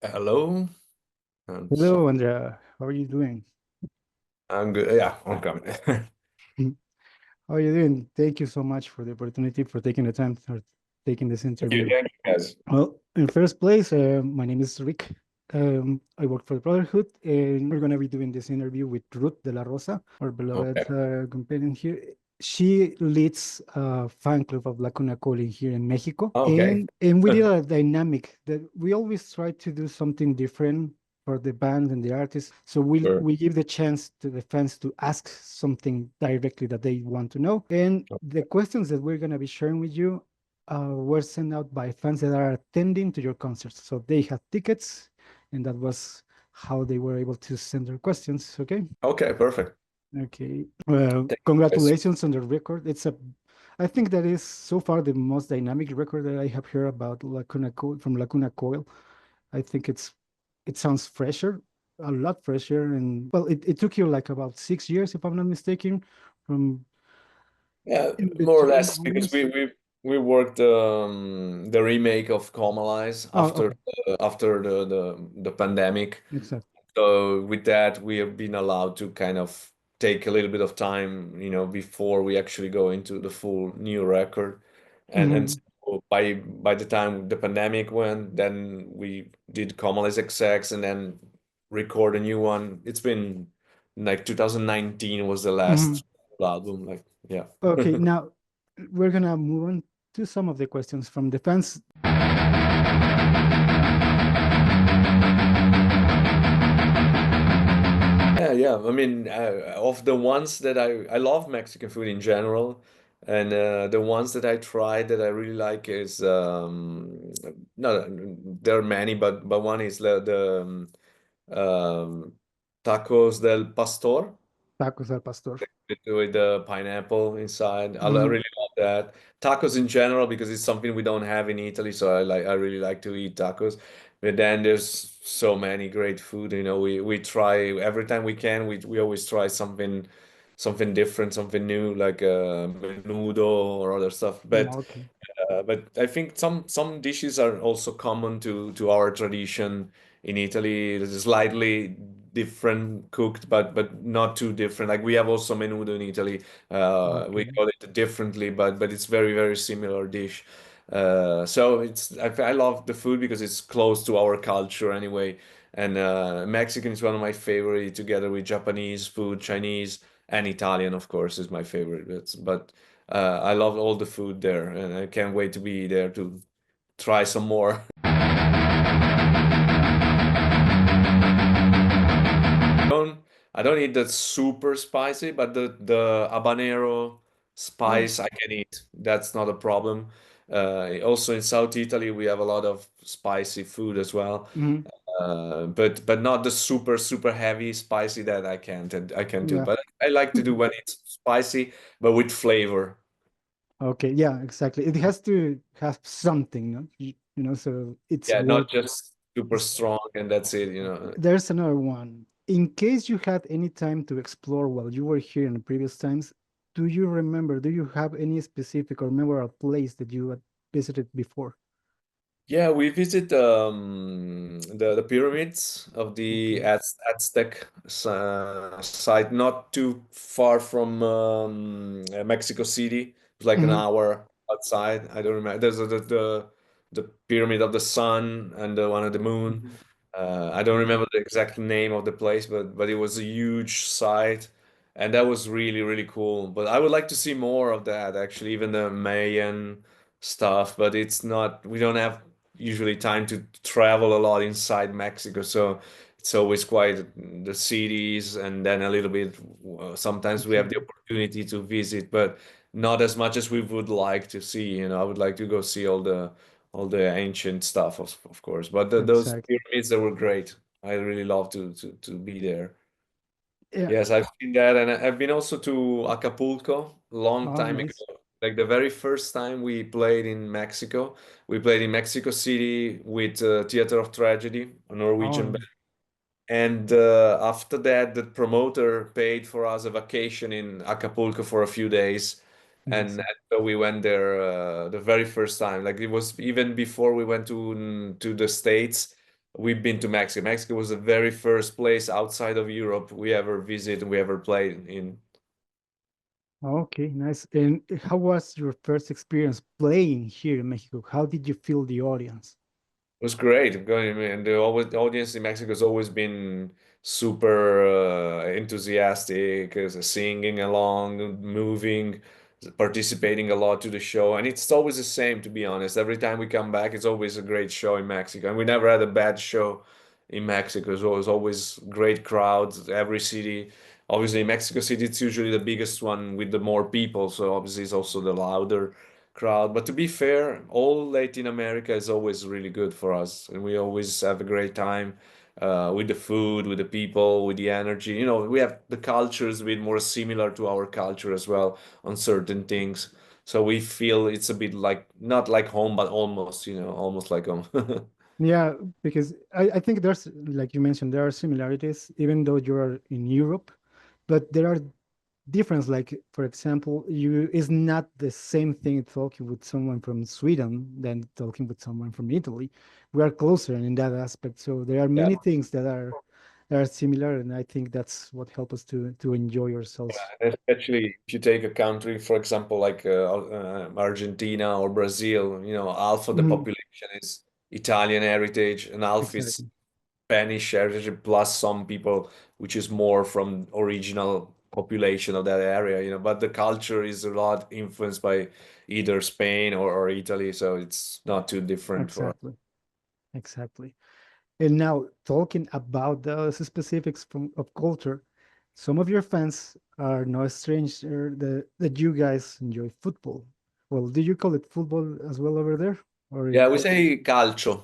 Hello. So Hello, Andrea. How are you doing? I'm good. Yeah, I'm coming. How are you doing? Thank you so much for the opportunity for taking the time for taking this Thank you. interview. Thank you, guys. Well, in first place, my name is Rick. I work for the Brotherhood, and we're going to be doing this interview with Ruth de la Rosa, our beloved Okay. companion here. She leads a fan club of Lacuna Coil here in Mexico, Okay. and we did a dynamic that we always try to do something different for the band and the artists. So we Sure. we give the chance to the fans to ask something directly that they want to know, and the questions that we're going to be sharing with you were sent out by fans that are attending to your concerts. So they had tickets, and that was how they were able to send their questions. Okay. Okay, perfect. Okay. Thank you, guys. Congratulations on the record. I think that is so far the most dynamic record that I have heard about Lacuna Coil from Lacuna Coil. I think it sounds fresher, a lot fresher, and well, it took you like about 6 years, if I'm not mistaken, from Yeah, in more or between less because albums. we worked the remake of Comalize Oh, okay, after the pandemic. exactly. So with that, we have been allowed to kind of take a little bit of time, before we actually go into the full new record. And Hmm. so by the time the pandemic went, then we did Kamala's XX and then record a new one. It's been like 2019 was the Hmm. last album. Like, yeah. Okay, now we're gonna move on to some of the questions from the fans. Yeah, yeah. I mean, of the ones that I love Mexican food in general, and the ones that I tried that I really like is no, there are many, but one is um, tacos del pastor Tacos al pastor. with the pineapple inside. Hmm. Really love that. Tacos in general because it's something we don't have in Italy, so I really like to eat tacos. But then there's so many great food, we try every time we can, we always try something different, something new like menudo or other stuff. Okay. But I think some dishes are also common to our tradition in Italy. It is slightly different cooked, but not too different. Like we have also menudo in Italy. We Okay. call it differently, but it's very similar dish. So I love the food because it's close to our culture anyway. And Mexican is one of my favorite, together with Japanese food, Chinese, and Italian, of course, is my favorite. But I love all the food there, and I can't wait to be there to try some more. don't I don't eat that super spicy, but the habanero Oh. spice I can eat. That's not a problem. Also in South Italy, we have a lot of spicy food as well. Hmm. But not the super heavy spicy that I can do. Yeah. But I like to do when it's spicy, but with flavor. Okay. Yeah. Exactly. It has to have something, no? So it's Yeah, worth. not just super It's, strong and that's it, there's another one. In case you had any time to explore while you were here in the previous times, do you have any specific or memorable place that you had visited before? Yeah, we visit the pyramids of the Okay. Aztec site, not too far from Mexico City. It's like an Hmm. hour outside. I don't remember. There's the pyramid of the sun and the one of the moon. Hmm. I don't remember the exact name of the place, but it was a huge site, and that was really cool. But I would like to see more of that, actually, even the Mayan stuff. But it's not. We don't have usually time to travel a lot inside Mexico, so it's always quite the cities, and then a little bit. Sometimes we have the Exactly. opportunity to visit, but not as much as we would like to see. I would like to go see all the ancient stuff, of course. But those Exactly. pyramids, they were great. I really love to be there. Yeah. Yes, I've been there, and I've been also to Acapulco a long Oh, time nice. ago. Like the very first time we played in Mexico, we played in Mexico City with Theater of Tragedy, a Norwegian Oh, band. And after that, the promoter paid for us a vacation in Acapulco for a few days. And, nice. and so we went there the very first time. Like it was even before we went to the States. we've been to Mexico. Mexico was the very first place outside of Europe we ever visited and we ever played in. Okay, nice. And how was your first experience playing here in Mexico? How did you feel the audience? It was great. Going, and the audience in Mexico has always been super enthusiastic, singing along, moving, participating a lot to the show. And it's always the same, to be honest. Every time we come back, it's always a great show in Mexico. And we never had a bad show in Mexico. So it was always great crowds, every city. Obviously, Mexico City, it's usually the biggest one with the more people. So obviously, it's also the louder crowd. But to be fair, all Latin America is always really good for us, and we always have a great time with the food, with the people, with the energy. You know, we have the cultures a bit more similar to our culture as well on certain things. So we feel it's a bit like not like home, but almost, almost like home. Yeah, because I think there's, like you mentioned, there are similarities, even though you're in Europe, but there are difference. Like, for example, you is not the same thing talking with someone from Sweden than talking with someone from Italy. We are closer in that aspect. So there are Yeah. many things that are similar, and I think that's what helps us to enjoy ourselves. Especially if you take a country, for example, like Argentina or Brazil, half of the Mhm. population is Italian heritage and half is Exactly. Spanish heritage, plus some people which is more from original population of that area, but the culture is a lot influenced by either Spain or Italy, so it's not too different for us. Exactly. Exactly. And now, talking about the specifics of culture, some of your fans are no stranger that you guys enjoy football. Well, do you call it football as well over there, or Yeah, we say calcio. in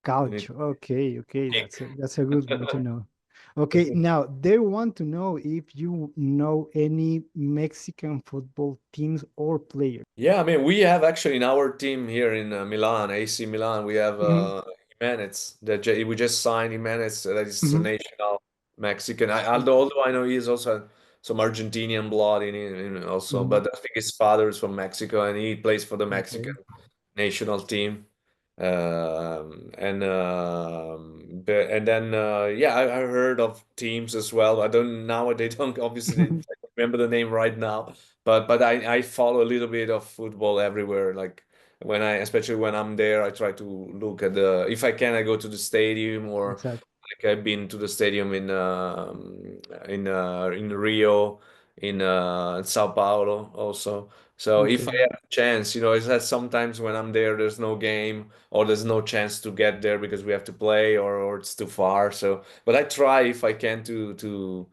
calcio? Okay, okay, it. that's a good one to know. Okay, now they want to know if you know any Mexican football teams or players. Yeah, I mean, we have actually in our team here in Milan, AC Milan, we have Hmm. Jimenez. We just signed Jimenez. That is a Hmm. national Mexican. Okay. Although I know he is also some Argentinian blood in also, Hmm. but I think his father is from Mexico and he plays for the Mexican Okay. national team. And then yeah, I heard of teams as well. I don't now they don't obviously I don't remember the name right now, but I follow a little bit of football everywhere. Like especially when I'm there, I try to look at the if I can I go to the stadium or Exactly. like I've been to the stadium in Rio, in Sao Paulo also. So if I Okay. have a chance, it's that sometimes when I'm there, there's no game or there's no chance to get there because we have to play or it's too far. So, but I try if I can to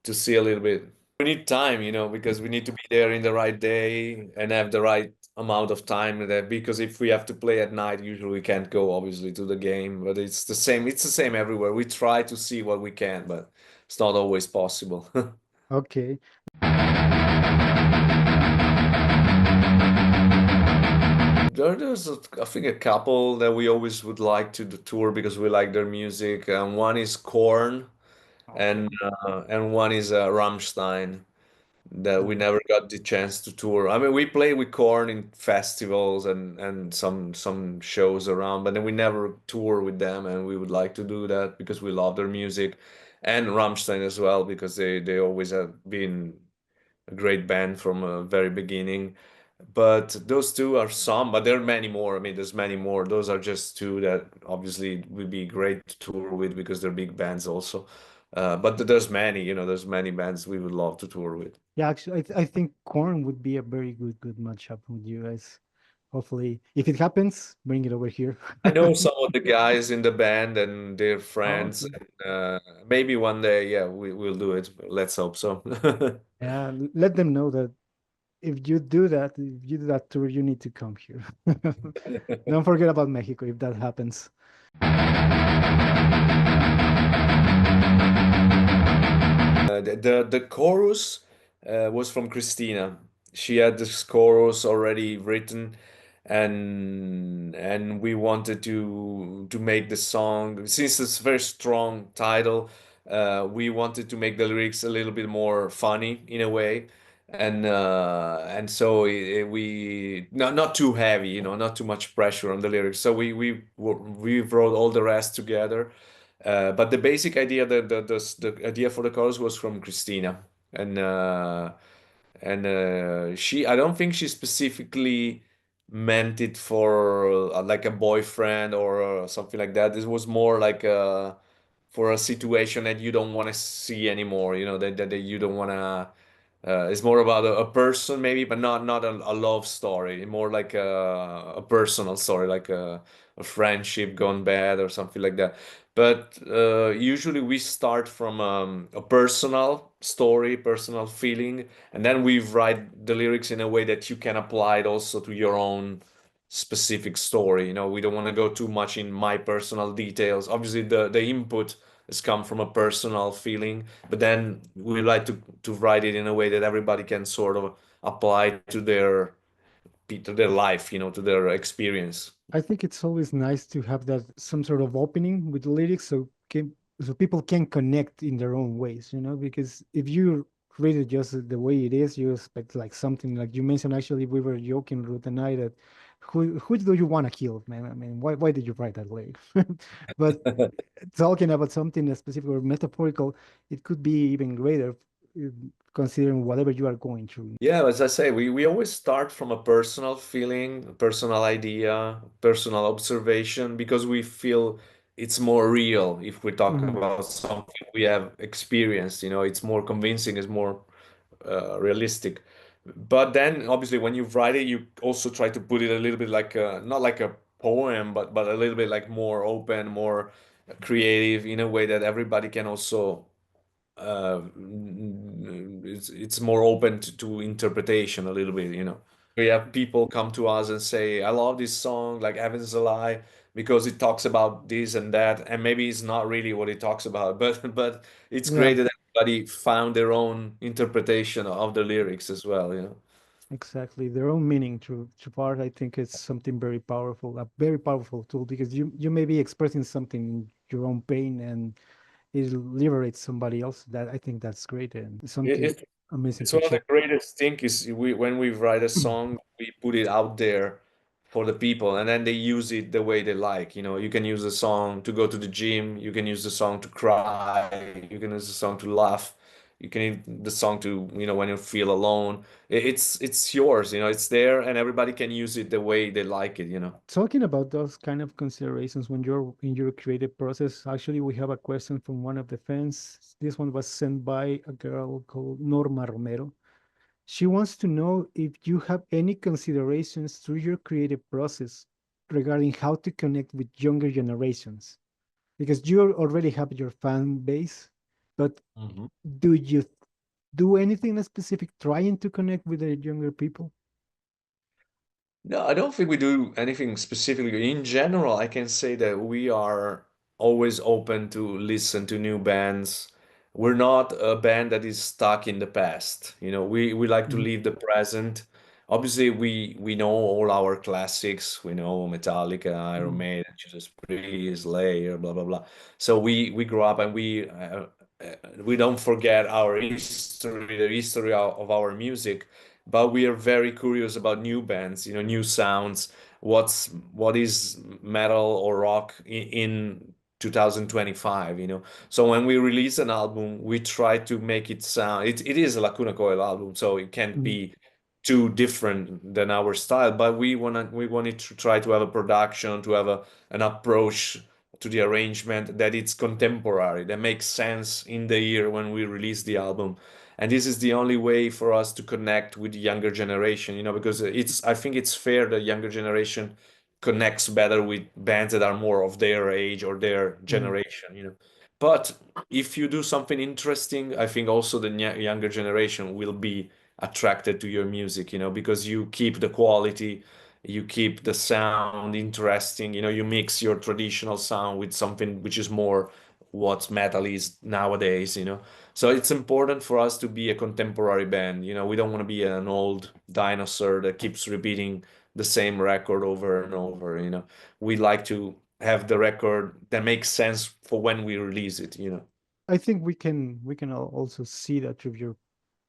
see a little bit. We need time, because we need to be there in the right day and have the right amount of time there. Because if we have to play at night, usually we can't go obviously to the game. But it's the same. It's the same everywhere. We try to see what we can, but it's not always possible. Okay. I think a couple that we always would like to tour because we like their music. One is Korn, and Okay. and one is Rammstein that we Mm. never got the chance to tour. I mean, we play with Korn in festivals and some shows around, but then we never tour with them, and we would like to do that because we love their music, and Rammstein as well because they always have been a great band from a very beginning. But those two are some, but there are many more. I mean, there's many more. Those are just two that obviously would be great to tour with because they're big bands also. But there's many, there's many bands we would love to tour with. Yeah, actually, I think Corn would be a very good matchup with you guys. Hopefully, if it happens, bring it over here. I know some of the guys in the band and their Oh, friends. okay. And, maybe one day, yeah, we'll do it. Let's hope so. Yeah, let them know that if you do that tour, you need to come here. Don't forget about Mexico if that happens. The chorus was from Christina. She had this chorus already written, and we wanted to make the song since it's a very strong title. We wanted to make the lyrics a little bit more funny in a way. and so we not too heavy, not too much pressure on the lyrics. So we wrote all the rest together. But the basic idea, the idea for the chorus was from Christina, and she, I don't think she specifically meant it for like a boyfriend or something like that. This was more like for a situation that you don't want to see anymore, that you don't want to. It's more about a person maybe, but not a love story. More like a personal story, like a friendship gone bad or something like that. But usually we start from a personal story, personal feeling, and then we write the lyrics in a way that you can apply it also to your own specific story. We don't want to go too much in my personal details. Obviously, the input has come from a personal feeling, but then we like to write it in a way that everybody can sort of apply to their life, to their experience. I think it's always nice to have that some sort of opening with the lyrics so people can connect in their own ways, because if you read it just the way it is, you expect like something like you mentioned. Actually, we were joking, Ruth and I, that who do you want to kill, man? I mean, why did you write that lyric? But talking about something specific or metaphorical, it could be even greater, uh, considering whatever you are going through. Yeah, as I say, we always start from a personal feeling, a personal idea, personal observation, because we feel it's more real if we talk Mhm. about something we have experienced. It's more convincing, it's more realistic. But then, obviously, when you write it, you also try to put it a little bit like not like a poem, but a little bit like more open, more creative in a way that everybody can also it's more open to interpretation a little bit. We have people come to us and say, I love this song, like Heaven's a Lie, because it talks about this and that, and maybe it's not really what it talks about, but it's Yeah. great that everybody found their own interpretation of the lyrics as well. Exactly, their own meaning to art. I think it's something very powerful, a very powerful tool, because you may be expressing something in your own pain and it liberates somebody else. That I think that's great and It, something it, amazing it's to one of the share. greatest things is when we write a song, we put it out there for the people, and then they use it the way they like. You can use a song to go to the gym, you can use the song to cry, you can use the song to laugh, you can use the song to, when you feel alone. It's yours, it's there, and everybody can use it the way they like it. Talking about those kind of considerations when you're in your creative process, actually, we have a question from one of the fans. This one was sent by a girl called Norma Romero. She wants to know if you have any considerations through your creative process regarding how to connect with younger generations, because you already have your fan base, but do you do anything specific trying to connect with the younger people? No, I don't think we do anything specifically. In general, I can say that we are always open to listen to new bands. We're not a band that is stuck in the past. We like to Mhm. live the present. Obviously, we know all our classics. We know Metallica, Iron Mhm. Maiden, Judas Priest, Slayer, blah blah blah. So we grow up and we don't forget our history, the history of our music, but we are very curious about new bands, new sounds. What is metal or rock in 2025? So when we release an album, we try to make it sound. It is a Lacuna Coil album, so it can't Mhm. be too different than our style. But we wanted to try to have a production, to have an approach to the arrangement that it's contemporary, that makes sense in the year when we release the album. And this is the only way for us to connect with the younger generation, because I think it's fair the younger generation connects better with bands that are more of their age or their Mhm. generation. But if you do something interesting, I think also the younger generation will be attracted to your music, because you keep the quality, you keep the sound interesting, you mix your traditional sound with something which is more what metal is nowadays. So it's important for us to be a contemporary band. We don't want to be an old dinosaur that keeps repeating the same record over and over. We like to have the record that makes sense for when we release it. I think we can also see that through your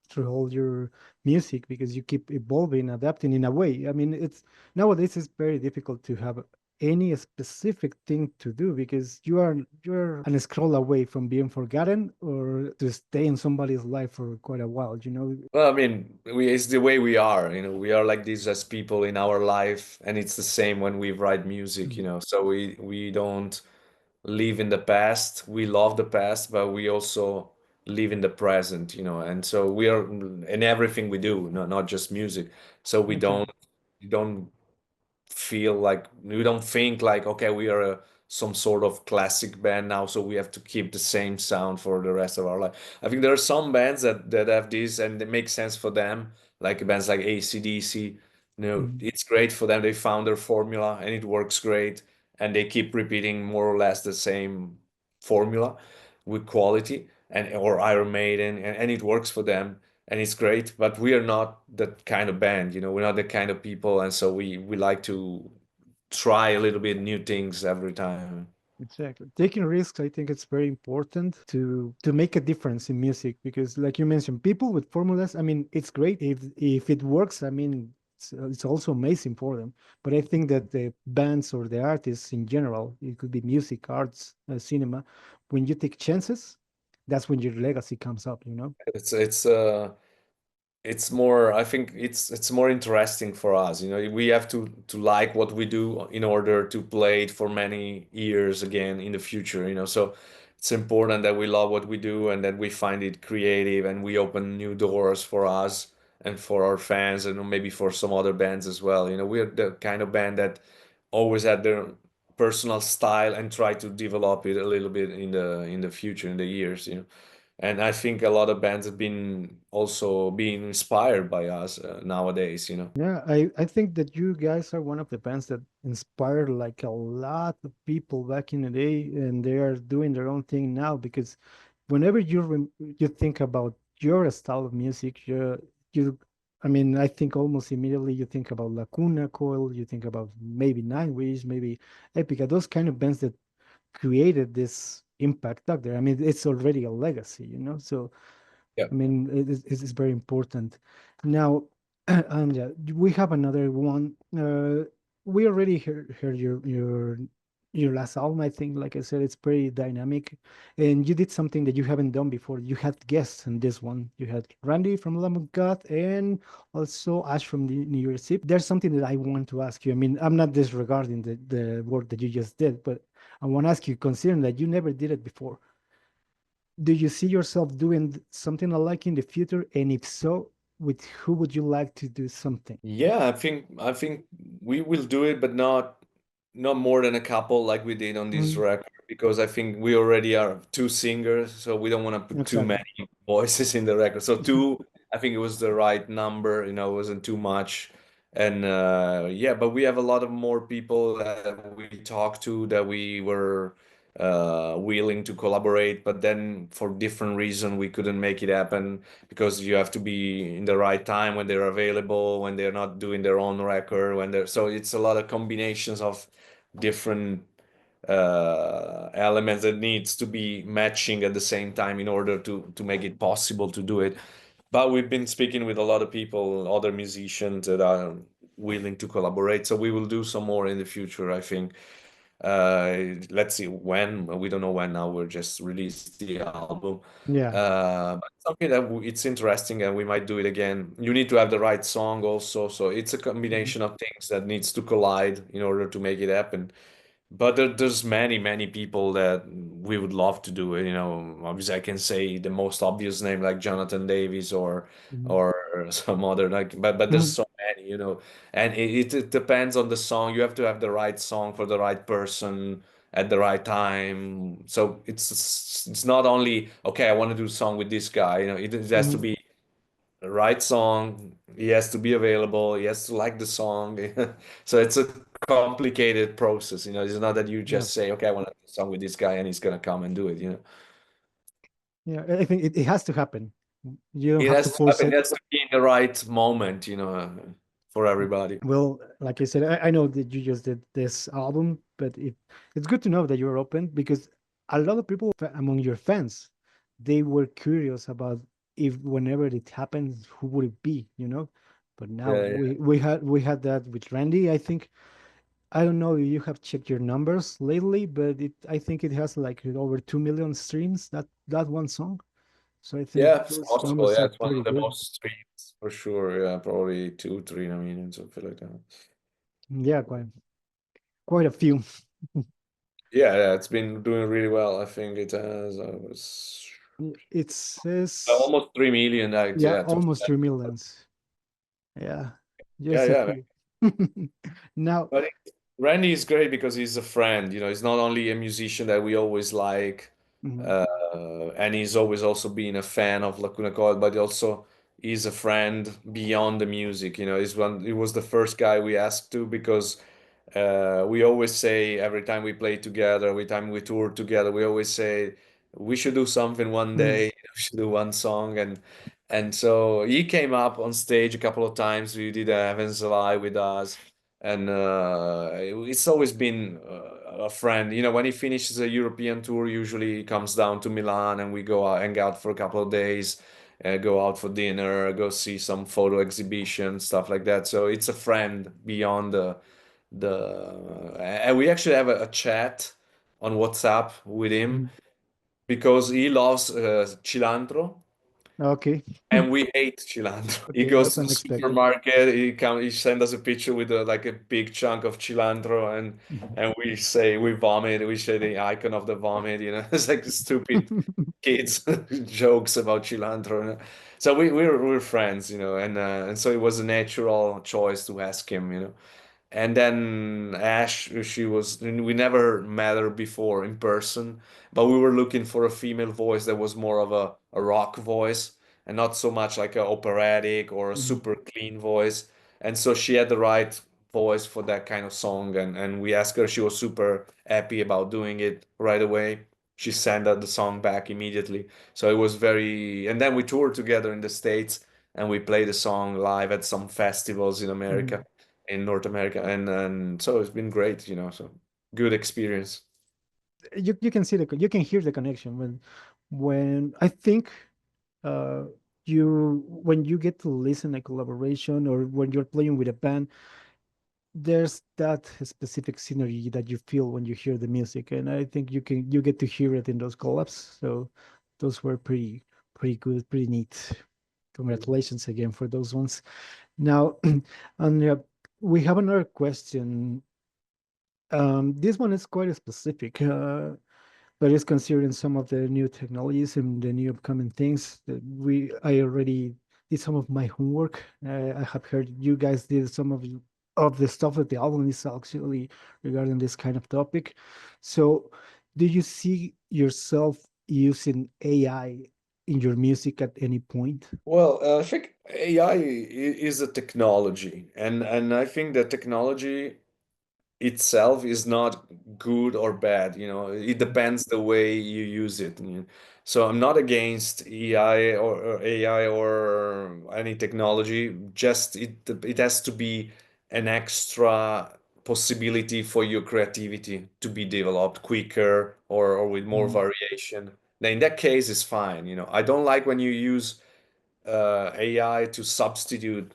through all your music because you keep evolving, adapting in a way. I mean, it's nowadays it's very difficult to have any specific thing to do because you're an scroll away from being forgotten or to stay in somebody's life for quite a while, you know. Well, I mean, it's the way we are, we are like this as people in our life, and it's the same when we write music, Mhm. so we don't live in the past. We love the past, but we also live in the present, and so we are in everything we do, not just music. So Exactly. we don't feel like we don't think like, okay, we are some sort of classic band now, so we have to keep the same sound for the rest of our life. I think there are some bands that have this and it makes sense for them, like bands like AC/DC. Mhm. It's great for them. They found their formula and it works great, and they keep repeating more or less the same formula with quality, and or Iron Maiden, and it works for them and it's great. But we are not that kind of band, we're not the kind of people, and so we like to try a little bit new things every time. Exactly. Taking risks, I think it's very important to make a difference in music because, like you mentioned, people with formulas. I mean, it's great if it works. I mean, it's also amazing for them. But I think that the bands or the artists in general, it could be music, arts, cinema, when you take chances, that's when your legacy comes up. You know. It's more, I think it's more interesting for us, we have to like what we do in order to play it for many years again in the future, so it's important that we love what we do and that we find it creative and we open new doors for us and for our fans and maybe for some other bands as well. We're the kind of band that always had their personal style and try to develop it a little bit in the future, in the years. And I think a lot of bands have been also being inspired by us nowadays. Yeah, I think that you guys are one of the bands that inspired like a lot of people back in the day, and they are doing their own thing now because whenever you think about your style of music, you I mean, I think almost immediately you think about Lacuna Coil, you think about maybe Nightwish, maybe Epica, those kind of bands that created this impact out there. I mean, it's already a legacy, you know? So Yeah. I mean, it's very important. Now, and yeah, we have another one. We already heard your last album. I think, like I said, it's pretty dynamic, and you did something that you haven't done before. You had guests in this one. You had Randy from Lamb of God and also Ash from the New Year's Eve. There's something that I want to ask you. I mean, I'm not disregarding the work that you just did, but I want to ask you, considering that you never did it before, do you see yourself doing something alike in the future? And if so, with who would you like to do something? Yeah, I think we will do it, but not more than a couple like we did on this Mm, record, because I think we already are two singers, so we don't want to put too exactly. many voices in the record. So two, I think it was the right number, it wasn't too much. And yeah, but we have a lot of more people that we talked to that we were willing to collaborate, but then for different reason we couldn't make it happen, because you have to be in the right time when they're available, when they're not doing their own record, when they're so it's a lot of combinations of different elements that needs to be matching at the same time in order to make it possible to do it. But we've been speaking with a lot of people, other musicians that are willing to collaborate, so we will do some more in the future, I think. Let's see when. We don't know when now. We're just released the album. Yeah. But something that it's interesting, and we might do it again. You need to have the right song also, so it's a Mhm. combination of things that needs to collide in order to make it happen. But there's many people that we would love to do it. Obviously, I can say the most obvious name like Jonathan Davis Mhm. or some other like, but there's Mhm. so many. And it depends on the song. You have to have the right song for the right person at the right time. So it's not only okay, I want to do a song with this guy. It has to Mhm. be the right song. He has to be available. He has to like the song. So it's a complicated process. It's not that you Yeah. just say, okay, I want to do a song with this guy and he's gonna come and do it. Yeah. I think it has to happen. You don't It have to has to force happen. It it. has to be in the right moment, for everybody. Well, like I said, I know that you just did this album, but it's good to know that you're open because a lot of people among your fans, they were curious about if whenever it happens, who would it be, you know? But now Yeah, yeah. we had that with Randy. I think I don't know if you have checked your numbers lately, but it I think it has like over 2 million streams, that one song. So I think Yeah, it's those possible. numbers Yeah, are it's one pretty of the good. most streams for sure. Yeah, probably 2, 3 million, something like that. Yeah, quite a few. Yeah, yeah, it's been doing really well. I think it has. I was It says almost 3 million. Like, yeah, yeah, to, almost 3 millions. Yeah, yeah, just a yeah. few. Now, But Randy is great because he's a friend. He's not only a musician that we always like, mhm, uh, and he's always also been a fan of Lacuna Coil, but also he's a friend beyond the music. He was the first guy we asked to because we always say every time we play together, every time we tour together, we always say we should do something one mhm, day. We should do one song, and so he came up on stage a couple of times. We did a Heavens Alive with us, and it's always been a friend. When he finishes a European tour, usually he comes down to Milan, and we go out, hang out for a couple of days, go out for dinner, go see some photo exhibition, stuff like that. So it's a friend beyond and we actually have a chat on WhatsApp with him mhm. because he loves cilantro Okay, and we hate cilantro. He okay, goes that's to the unexpected. supermarket, he send us a picture with like a big chunk of cilantro and we say we vomit, we say the icon of the vomit, it's like stupid kids jokes about cilantro. So we're friends, and so it was a natural choice to ask him. And then Ash, we never met her before in person, but we were looking for a female voice that was more of a rock voice and not so much like a operatic or a Mhm, super clean voice. And so she had the right voice for that kind of song. And we asked her, she was super happy about doing it right away. She sent out the song back immediately. So it was and then we toured together in the States and we played the song live at some festivals in mhm. America in North America, and so it's been great, so good experience. You can see you can hear the connection when I think uh when you get to listen a collaboration or when you're playing with a band, there's that specific synergy that you feel when you hear the music, and I think you get to hear it in those collabs. So those were pretty good, pretty neat. Congratulations again for those ones. Now, Andrea, we have another question. This one is quite specific, but it's considering some of the new technologies and the new upcoming things that I already did some of my homework. I have heard you guys did some of the stuff that the album is actually regarding this kind of topic. So, do you see yourself using AI in your music at any point? Well, I think AI is a technology, and I think that technology itself is not good or bad. It depends the way you use it. So I'm not against AI or any technology. Just it has to be an extra possibility for your creativity to be developed quicker or with more Mhm, variation. Now, in that case, it's fine. I don't like when you use AI to substitute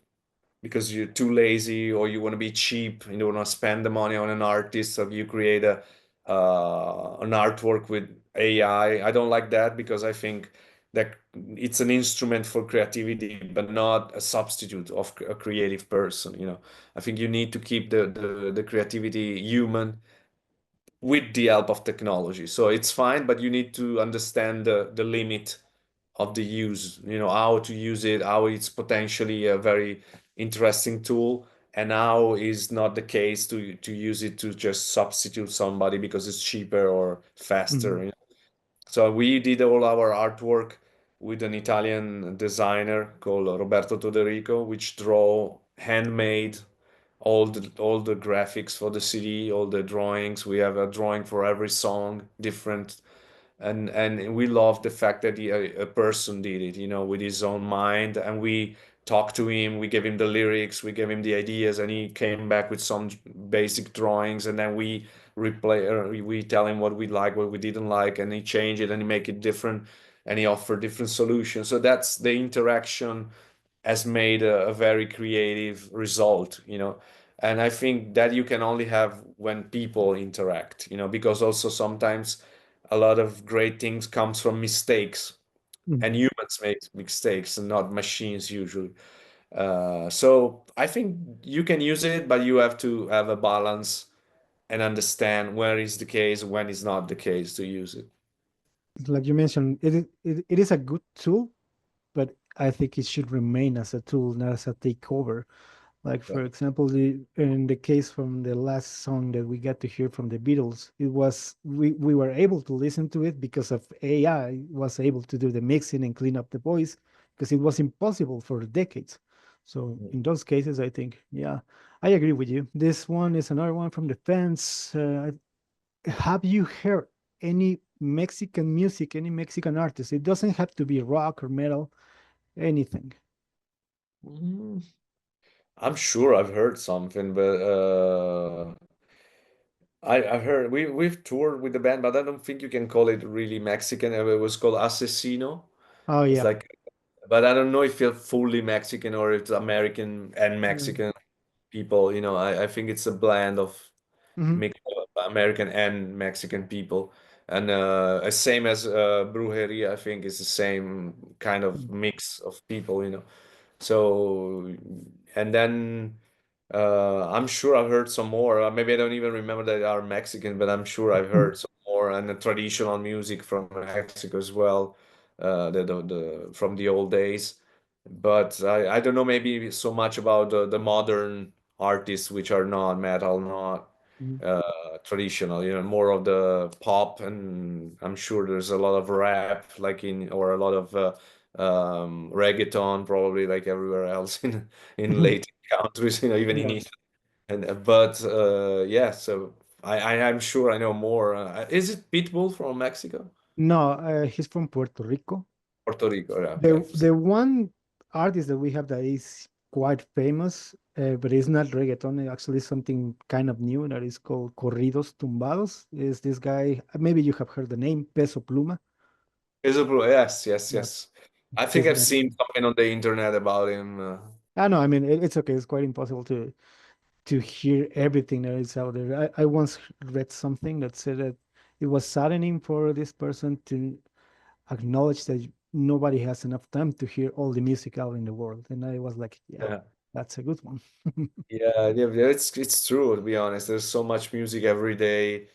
because you're too lazy or you want to be cheap and you don't want to spend the money on an artist, so you create an artwork with AI. I don't like that because I think that it's an instrument for creativity, but not a substitute of a creative person. I think you need to keep the creativity human with the help of technology. So it's fine, but you need to understand the limit of the use, how to use it, how it's potentially a very interesting tool, and how is not the case to use it to just substitute somebody because it's cheaper or mhm, faster. So we did all our artwork with an Italian designer called Roberto Toderico, which draw handmade all the graphics for the CD, all the drawings. We have a drawing for every song, different, and we love the fact that a person did it, with his own mind, and we talked to him, we gave him the lyrics, we gave him the ideas, and he came back with some basic drawings, and then we tell him what we like, what we didn't like, and he changed it and he make it different. and he offered different solutions. So that's the interaction has made a very creative result, you know. And I think that you can only have when people interact, you know, because also sometimes a lot of great things comes from mistakes, Mm. and humans make mistakes and not machines usually. So I think you can use it, but you have to have a balance and understand where is the case, when is not the case to use it. Like you mentioned, it is a good tool, but I think it should remain as a tool, not as a takeover. Like Yeah. for example, in the case from the last song that we got to hear from the Beatles, it was we were able to listen to it because of AI was able to do the mixing and clean up the voice because it was impossible for decades. So in those cases, I think, yeah, I agree with you. This one is another one from the fans. Have you heard any Mexican music, any Mexican artist? It doesn't have to be rock or metal, anything. Mm, I'm sure I've heard something, but I've heard we've toured with the band, but I don't think you can call it really Mexican. It was called Asesino. Oh It's yeah. like, but I don't know if it's fully Mexican or it's American and Yeah. Mexican people. You know, I think it's a blend of Mhm. mix of American and Mexican people. And same as Brujeria, I think it's the same kind of mix of people, you know. So, and then I'm sure I've heard some more. Maybe I don't even remember that they are Mexican, but I'm sure I've Mhm. heard some more. And the traditional music from Mexico as well, the from the old days. But I don't know maybe so much about the modern artists, which are not metal, not Mhm. traditional, you know, more of the pop, and I'm sure there's a lot of rap, like in, or a lot of reggaeton, probably like everywhere else in Mhm. Latin countries, you know, even in Yeah. Italy. And but yeah, so I'm sure I know more. Is it Pitbull from Mexico? No, he's from Puerto Rico. Puerto Rico, yeah, okay. The one artist that we have that is quite famous, but it's not reggaeton. Actually, something kind of new that is called corridos tumbados. Is this guy? Maybe you have heard the name Peso Pluma. Yes, yes, Yeah, yes. I think this I've guy. seen something on the internet about him. I know. I mean, it's okay. It's quite impossible to hear everything that is out there. I once read something that said that it was saddening for this person to acknowledge that nobody has enough time to hear all the music out in the world. And I was like, yeah, Yeah. that's a good one. Yeah, it's true to be honest. There's so much music every day.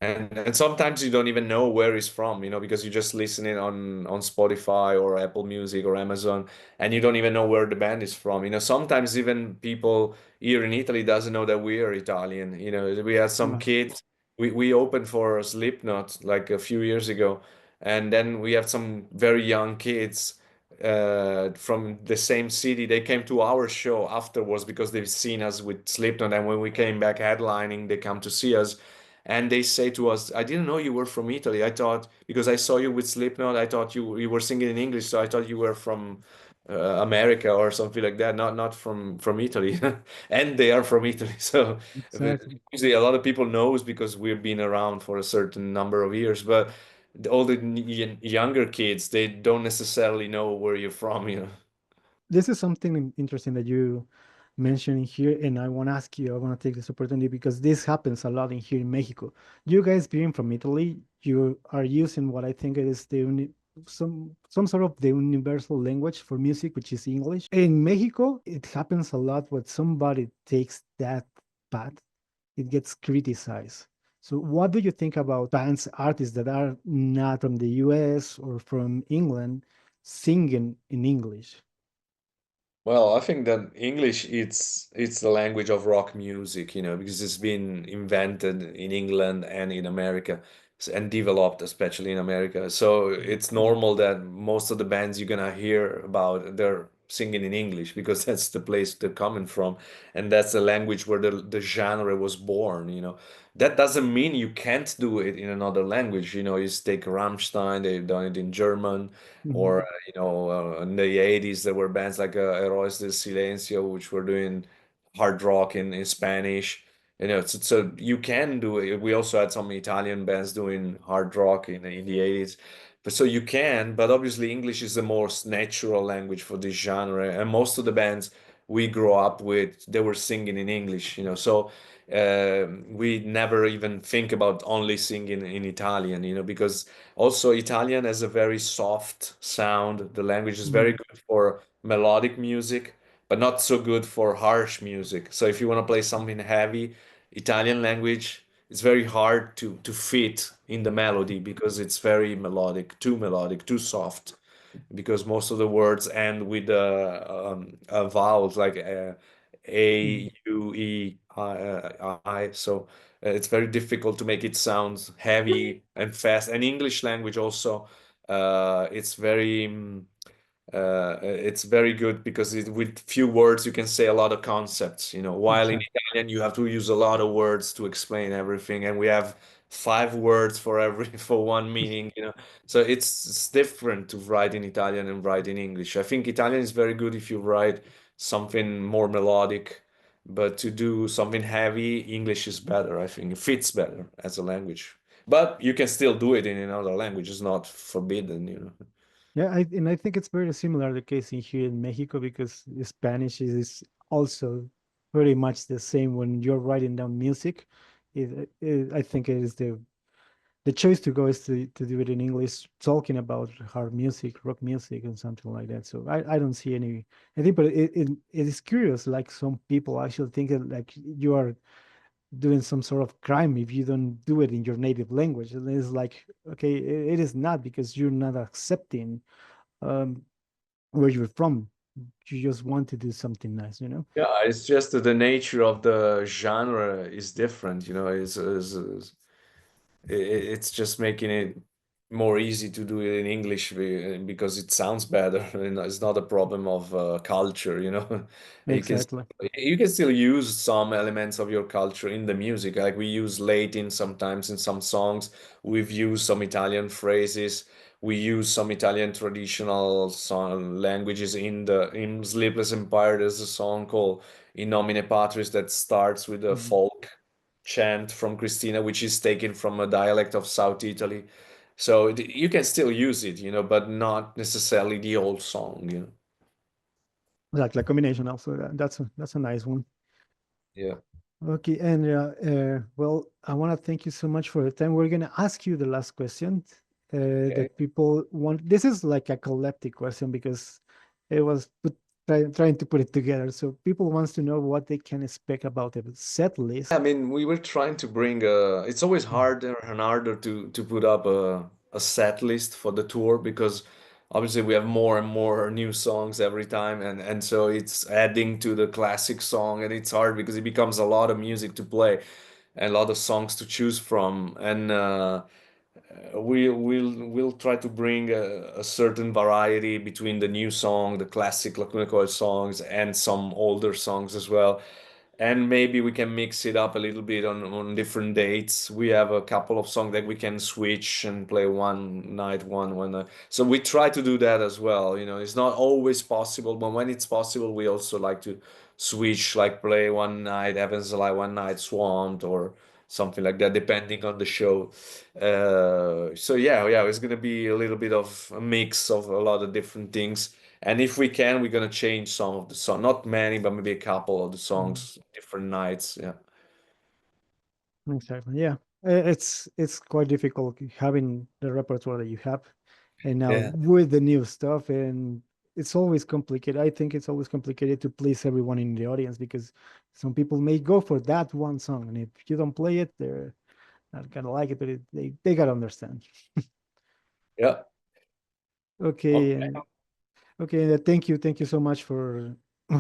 And sometimes you don't even know where it's from, you know, because you just listen it on Spotify or Apple Music or Amazon, and you don't even know where the band is from. You know, sometimes even people here in Italy doesn't know that we are Italian. You know, we had some Yeah. kids. We opened for Slipknot like a few years ago, and then we have some very young kids from the same city. They came to our show afterwards because they've seen us with Slipknot, and when we came back headlining, they come to see us and they say to us, "I didn't know you were from Italy. I thought because I saw you with Slipknot, I thought you were singing in English, so I thought you were from America or something like that, not from Italy." And they are from Italy, so Exactly. usually a lot of people knows because we've been around for a certain number of years, but all the younger kids, they don't necessarily know where you're from, you know. This is something interesting that you mentioned here, and I want to ask you, I want to take this opportunity because this happens a lot in here in Mexico. You guys being from Italy, you are using what I think is some sort of the universal language for music, which is English. In Mexico, it happens a lot when somebody takes that path, it gets criticized. So what do you think about bands, artists that are not from the US or from England singing in English? Well, I think that English it's the language of rock music, you know, because it's been invented in England and in America and developed especially in America. So it's normal that most of the bands you're gonna hear about they're singing in English because that's the place they're coming from and that's the language where the genre was born, you know. That doesn't mean you can't do it in another language, you know. You take Rammstein, they've done it in German Mhm. or you know, in the 80s, there were bands like Héroes del Silencio, which were doing hard rock in Spanish. You know, so you can do it. We also had some Italian bands doing hard rock in the 80s. So you can, but obviously English is the most natural language for this genre, and most of the bands we grew up with, they were singing in English, you know. So we never even think about only singing in Italian, you know, because also Italian has a very soft sound. The language is very Mm. good for melodic music, but not so good for harsh music. So if you want to play something heavy, Italian language, it's very hard to fit in the melody because it's very melodic, too soft. Because most of the words end with vowels like Mm. a, u, e, I. So it's very difficult to make it sound heavy and fast. And English language also, it's it's very good because with few words you can say a lot of concepts, you know, while in Exactly. Italian you have to use a lot of words to explain everything, and we have 5 words for every for one meaning, you know. So it's different to write in Italian and write in English. I think Italian is very good if you write something more melodic, but to do something heavy, English is better. I think it fits better as a language. But you can still do it in another language. It's not forbidden, you know. Yeah, and I think it's very similar the case in here in Mexico because Spanish is also pretty much the same when you're writing down music. I think it is the choice to go is to do it in English, talking about hard music, rock music, and something like that. So I don't see any. I think, but it is curious. Like some people actually think that like you are doing some sort of crime if you don't do it in your native language. And it's like, okay, it is not because you're not accepting um, where you're from. You just want to do something nice, you know? Yeah, it's just that the nature of the genre is different, you know. It's just making it more easy to do it in English because it sounds better, and it's not a problem of culture, you know. You can Exactly. you can still use some elements of your culture in the music, like we use Latin sometimes in some songs. We've used some Italian phrases. We use some Italian traditional song languages in Sleepless Empire. There's a song called In Nomine Patris that starts with a Mhm. folk chant from Christina, which is taken from a dialect of South Italy. So you can still use it, you know, but not necessarily the old song, you know. Like combination also. That's a nice one. Yeah. Okay, and well, I want to thank you so much for the time. We're gonna ask you the last question Okay. that people want. This is like a collective question because it was trying to put it together. So people wants to know what they can expect about the set list. I mean, we were trying to bring it's always harder and harder to put up a set list for the tour because obviously we have more and more new songs every time, and so it's adding to the classic song, and it's hard because it becomes a lot of music to play and a lot of songs to choose from. And we'll try to bring a certain variety between the new song, the classic Lacuna Coil songs, and some older songs as well. And maybe we can mix it up a little bit on different dates. We have a couple of songs that we can switch and play one night, one night. So we try to do that as well. You know, it's not always possible, but when it's possible, we also like to switch, like play one night Evans Alive, one night Swamped, or something like that, depending on the show. So yeah, it's gonna be a little bit of a mix of a lot of different things. And if we can, we're gonna change some of the song, not many, but maybe a couple of the Mm, songs, different nights. Yeah, exactly. Yeah, it's quite difficult having the repertoire that you have, and now yeah, with the new stuff, and it's always complicated. I think it's always complicated to please everyone in the audience because some people may go for that one song, and if you don't play it, they're not gonna like it, but they gotta understand. yeah. Okay, Okay, and okay, thank you so much for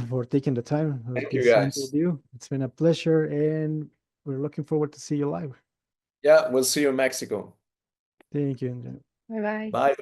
for taking the time of thank you this guys. interview. It's been a pleasure, and we're looking forward to see you live. Yeah, we'll see you in Mexico. Thank you. And, Bye bye. Bye.